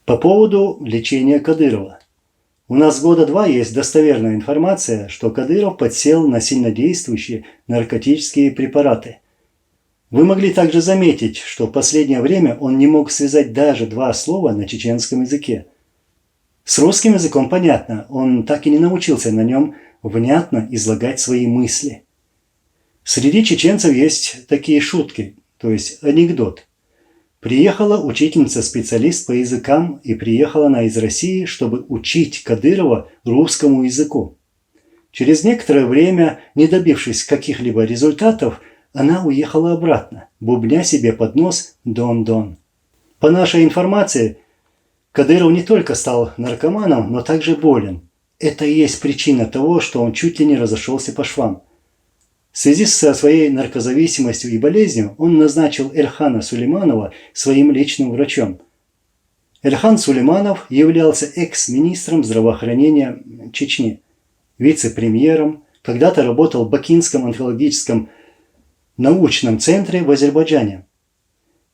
По поводу лечения Кадырова. У нас года 2 есть достоверная информация, что Кадыров подсел на сильнодействующие наркотические препараты. Вы могли также заметить, что в последнее время он не мог связать даже 2 слова на чеченском языке. С русским языком понятно, он так и не научился на нем внятно излагать свои мысли. Среди чеченцев есть такие шутки, то есть анекдот. Приехала учительница-специалист по языкам и приехала она из России, чтобы учить Кадырова русскому языку. Через некоторое время, не добившись каких-либо результатов, она уехала обратно, бубня себе под нос «дон-дон». По нашей информации, Кадыров не только стал наркоманом, но также болен. Это и есть причина того, что он чуть ли не разошелся по швам. В связи со своей наркозависимостью и болезнью он назначил Эльхана Сулейманова своим личным врачом. Эльхан Сулейманов являлся экс-министром здравоохранения Чечни, вице-премьером, когда-то работал в Бакинском онкологическом научном центре в Азербайджане.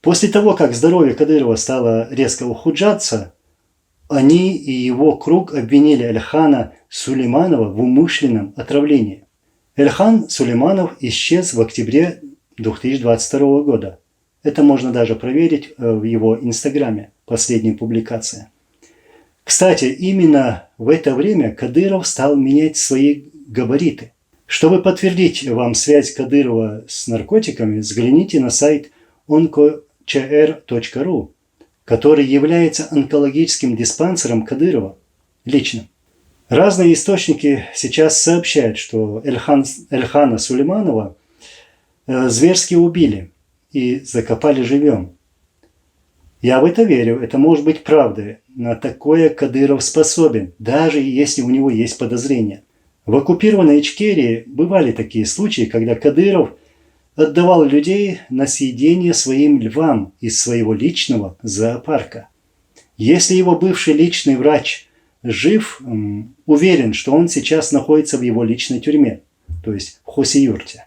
После того, как здоровье Кадырова стало резко ухудшаться, они и его круг обвинили Эльхана Сулейманова в умышленном отравлении. Эльхан Сулейманов исчез в октябре 2022 года. Это можно даже проверить в его инстаграме, последней публикации. Кстати, именно в это время Кадыров стал менять свои габариты. Чтобы подтвердить вам связь Кадырова с наркотиками, взгляните на сайт oncochr.ru, который является онкологическим диспансером Кадырова лично. Разные источники сейчас сообщают, что Эльхана Сулейманова зверски убили и закопали живьем. Я в это верю, это может быть правдой. На такое Кадыров способен, даже если у него есть подозрения. В оккупированной Ичкерии бывали такие случаи, когда Кадыров отдавал людей на съедение своим львам из своего личного зоопарка. Если его бывший личный врач жив, уверен, что он сейчас находится в его личной тюрьме, то есть в Хосиюрте.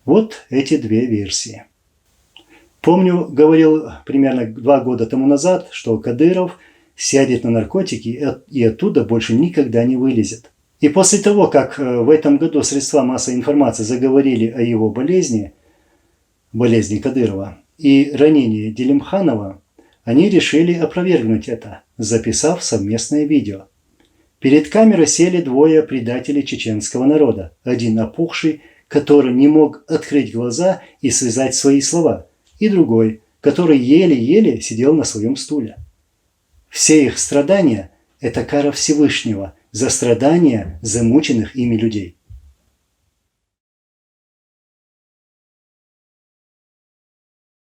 Вот эти 2 версии. Помню, говорил примерно 2 года тому назад, что Кадыров сядет на наркотики и оттуда больше никогда не вылезет. И после того, как в этом году средства массовой информации заговорили о его болезни Кадырова и ранении Делимханова, они решили опровергнуть это, записав совместное видео. Перед камерой сели 2 предателей чеченского народа. Один опухший, который не мог открыть глаза и связать свои слова, и другой, который еле-еле сидел на своем стуле. Все их страдания – это кара Всевышнего за страдания замученных ими людей.